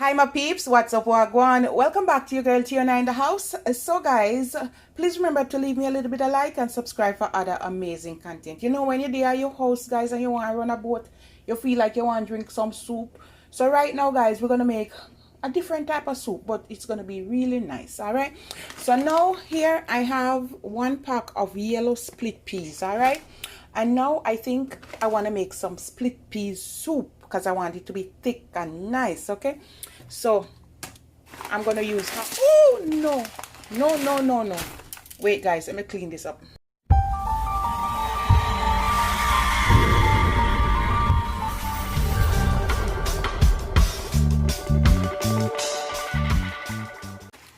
Hi my peeps, what's up, wagwan? Welcome back to your girl Tiana in the house. So guys, please remember to leave me a little bit of like and subscribe for other amazing content. You know, when you're there at your house, guys, and you want to run a boat, you feel like you want to drink some soup. So right now, guys, we're going to make a different type of soup, but it's going to be really nice, all right? So now here I have 1 pack of yellow split peas, all right? And now I think I want to make some split peas soup because I want it to be thick and nice, okay? So I'm going to use, oh no. Wait guys, let me clean this up.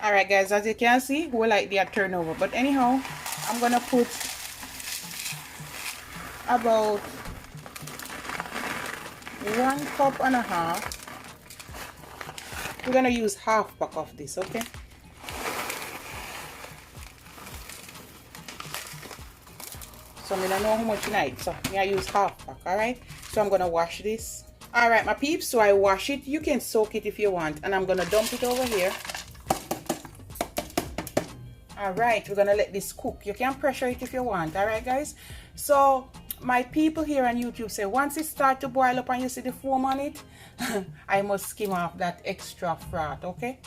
Alright guys, as you can see, we like the turnover. But anyhow, I'm going to put about 1.5 cups. We're gonna use half pack of this, okay? So I don't know how much you need, so I use half pack, alright? So I'm gonna wash this. Alright my peeps, so I wash it. You can soak it if you want, and I'm gonna dump it over here. Alright, we're gonna let this cook. You can pressure it if you want, alright guys? So my people here on YouTube say once it starts to boil up and you see the foam on it, I must skim off that extra fat, okay?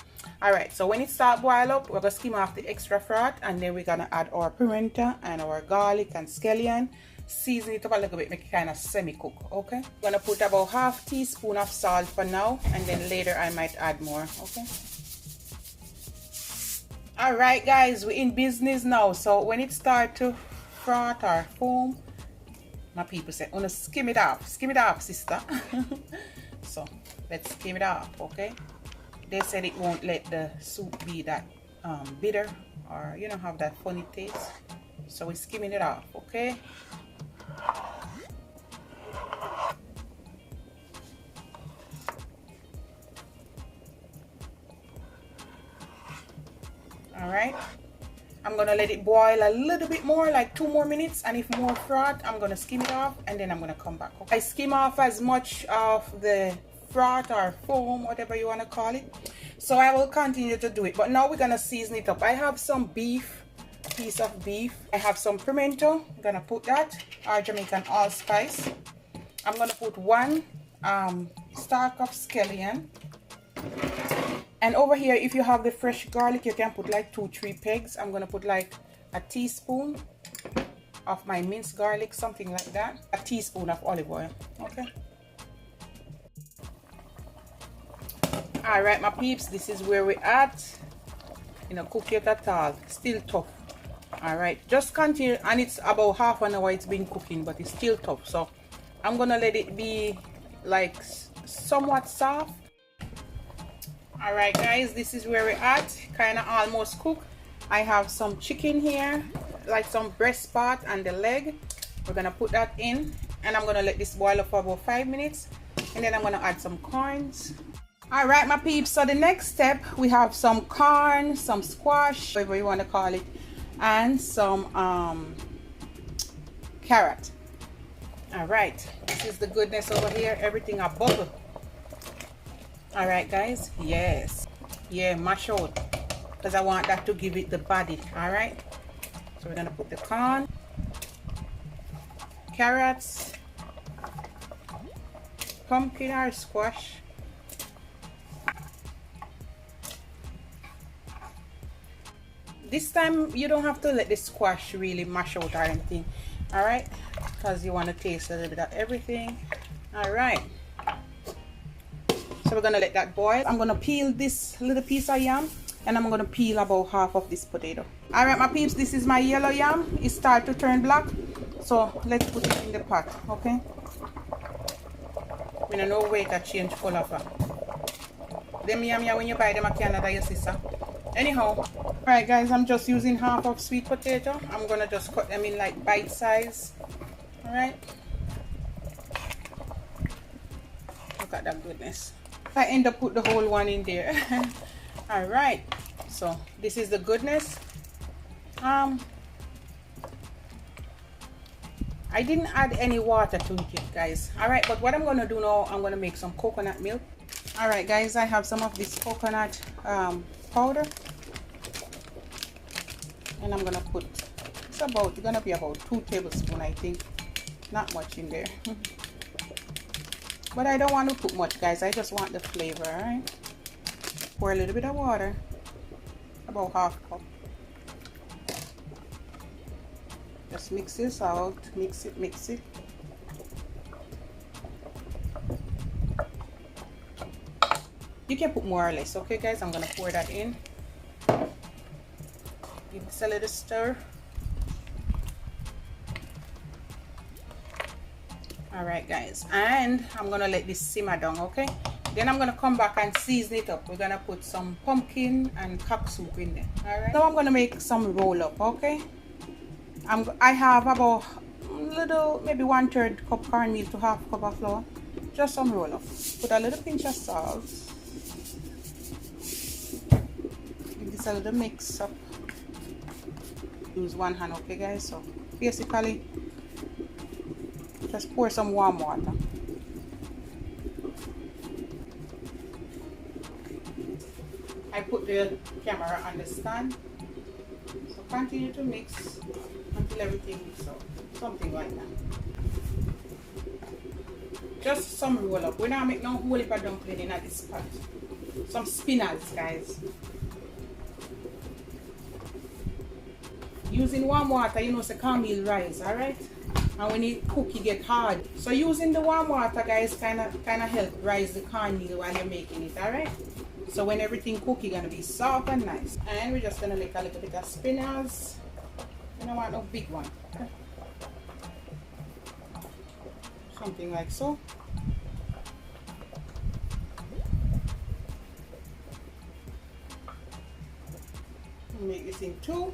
Alright, so when it starts boil up, we're gonna skim off the extra fat, and then we're gonna add our pimento and our garlic and scallion. Season it up a little bit, make it kind of semi-cook, okay? I'm gonna put about half teaspoon of salt for now, and then later I might add more, okay? Alright guys, we're in business now. So when it starts to froth or foam, my people say, "Wanna skim it off, sister." So let's skim it off, okay? They said it won't let the soup be that bitter or you know have that funny taste. So we're skimming it off, okay? All right. I'm gonna let it boil a little bit more, like 2 more minutes, and if more froth, I'm gonna skim it off and then I'm gonna come back. Okay? I skim off as much of the froth or foam, whatever you want to call it. So I will continue to do it, but now we're gonna season it up. I have some piece of beef. I have some pimento. I'm gonna put that, our Jamaican allspice. I'm gonna put 1 stalk of scallion. And over here, if you have the fresh garlic, you can put like 2-3 pegs. I'm gonna put like a teaspoon of my minced garlic, something like that. A teaspoon of olive oil, okay? All right, my peeps, this is where we're at. You know, cook it at all. Still tough. All right, just continue, and it's about half an hour it's been cooking, but it's still tough. So I'm gonna let it be like somewhat soft. All right guys, this is where we're at, kind of almost cooked. I have some chicken here, like some breast part and the leg. We're gonna put that in, and I'm gonna let this boil up for about 5 minutes, and then I'm gonna add some corns. All right my peeps, so the next step, we have some corn, some squash, whatever you want to call it, and some carrot. All right, this is the goodness over here, everything a bubble. All right guys, yes, yeah, mash out, because I want that to give it the body. All right, so we're gonna put the corn, carrots, pumpkin or squash, this time you don't have to let the squash really mash out or anything, all right, because you want to taste a little bit of everything. All right, so we're gonna let that boil. I'm gonna peel this little piece of yam, and I'm gonna peel about half of this potato. All right my peeps, this is my yellow yam. It starts to turn black, so let's put it in the pot, okay? We don't know way to change color for them yam when you buy them at Canada, your sister. Anyhow, all right guys, I'm just using half of sweet potato. I'm gonna just cut them in like bite size. All right, look at that goodness. I end up put the whole one in there. All right, so this is the goodness. I didn't add any water to it, guys. All right, but what I'm gonna do now, I'm gonna make some coconut milk. All right, guys, I have some of this coconut powder, and I'm gonna put, it's gonna be about 2 tablespoons, I think. Not much in there. But I don't want to put much, guys. I just want the flavor. All right, pour a little bit of water, about half cup. Just mix this out. Mix it. You can put more or less. Okay, guys, I'm gonna pour that in. Give this a little stir. All right, guys, and I'm gonna let this simmer down. Okay, then I'm gonna come back and season it up. We're gonna put some pumpkin and cock soup in there. All right, now I'm gonna make some roll up. Okay, I have about maybe 1/3 cup cornmeal to half cup of flour. Just some roll up. Put a little pinch of salt. Give this a little mix up. Use one hand. Okay, guys, so basically just pour some warm water. I put the camera on the stand, so continue to mix until everything mixes out, something like that. Just some roll up. We're not making no whole heap of dumpling in this pot. Some spinners, guys. Using warm water, you know, so cornmeal rise, alright? And when it cook, it get hard. So using the warm water, guys, kind of help rise the cornmeal while you're making it, alright? So when everything cook, it's gonna be soft and nice. And we're just gonna make a little bit of spinners. You don't want no big one. Something like so. Make this in 2.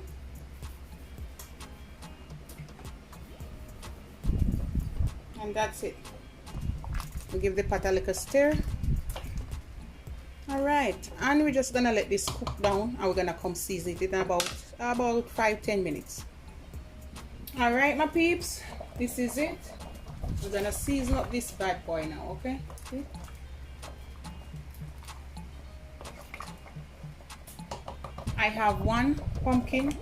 And that's it. We give the pot a little stir. All right, and we're just gonna let this cook down, and we're gonna come season it in about 5-10 minutes. All right, my peeps, this is it. We're gonna season up this bad boy now. Okay. See? I have 1 pumpkin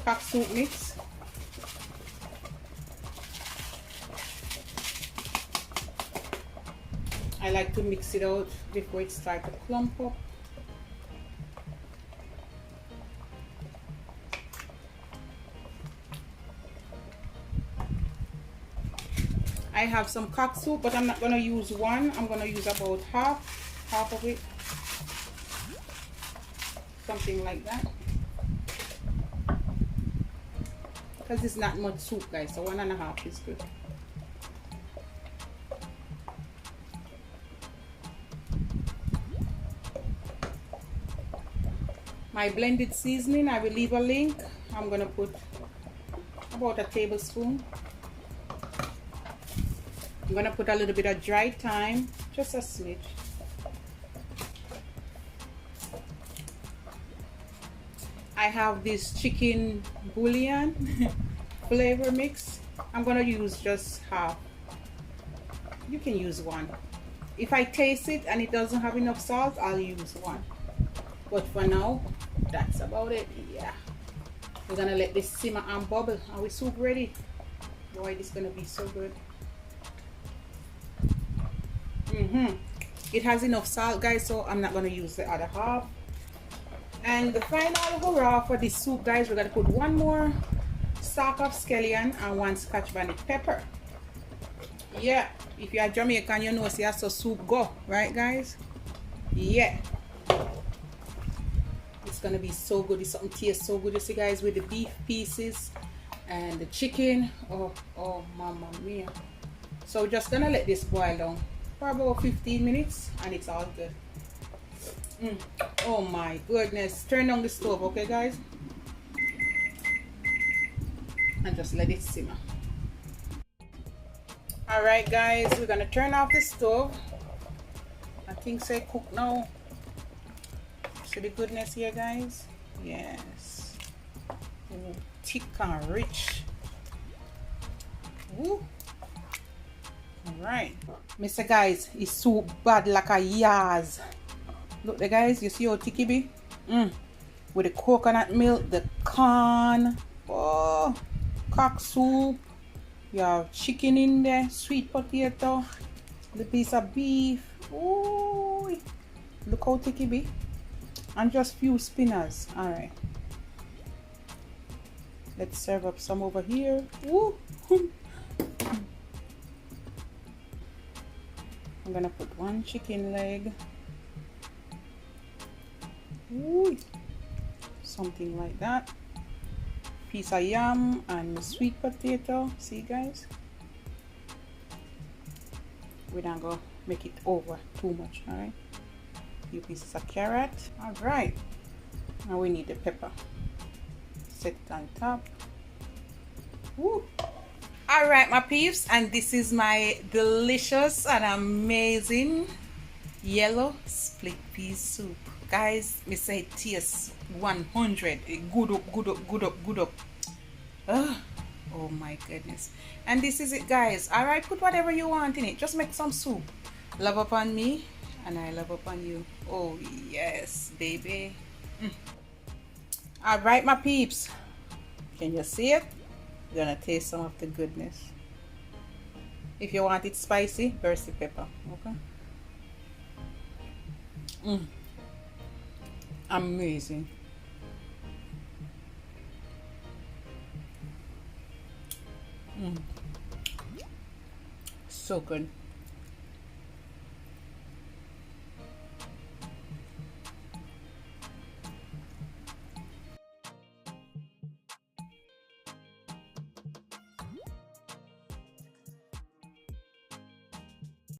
cock soup mix. I like to mix it out before it starts to clump up. I have some cock soup, but I'm not gonna use 1. I'm gonna use about half of it. Something like that. Because it's not much soup, guys, so 1.5 is good. My blended seasoning, I will leave a link. I'm gonna put about a tablespoon. I'm gonna put a little bit of dried thyme, just a smidge. I have this chicken bouillon flavor mix. I'm gonna use just half. You can use 1. If I taste it and it doesn't have enough salt, I'll use 1. But for now, that's about it. Yeah, we're gonna let this simmer and bubble. Are we soup ready? Boy, this is gonna be so good. It has enough salt, guys, so I'm not gonna use the other half. And the final hurrah for this soup, guys, we're gonna put 1 more stalk of scallion and 1 scotch bonnet pepper. Yeah, if you're Jamaican, you know, see how so soup go, right, guys? Yeah. It's gonna be so good. It's something tastes so good, you see, guys, with the beef pieces and the chicken. Oh mama mia. So we're just gonna let this boil down for about 15 minutes and it's all good. Oh my goodness. Turn on the stove, okay, guys, and just let it simmer. All right, guys, we're gonna turn off the stove. I think say cook now. See the goodness here, guys? Yes. Ooh, thick and rich. Ooh. Alright. Mr. Guys, it's so bad like a yaz. Look the guys, you see how thick it be? With the coconut milk, the corn, oh, cock soup. You have chicken in there, sweet potato, the piece of beef. Ooh, look how thick it be. And just few spinners. Alright. Let's serve up some over here. Woo. I'm gonna put one chicken leg. Ooh. Something like that. Piece of yam and sweet potato. See guys? We don't go make it over too much, alright? Few pieces of carrot. Alright. Now we need the pepper. Set it on top. Woo. Alright my peeps, and this is my delicious and amazing yellow split pea soup. Guys, me say it tastes 100. Good up, good up, good up, good up. Oh my goodness. And this is it guys. Alright, put whatever you want in it. Just make some soup. Love upon me and I love upon you. Oh yes, baby. Alright my peeps. Can you see it? You're gonna taste some of the goodness. If you want it spicy, burst the pepper. Okay. Amazing. So good.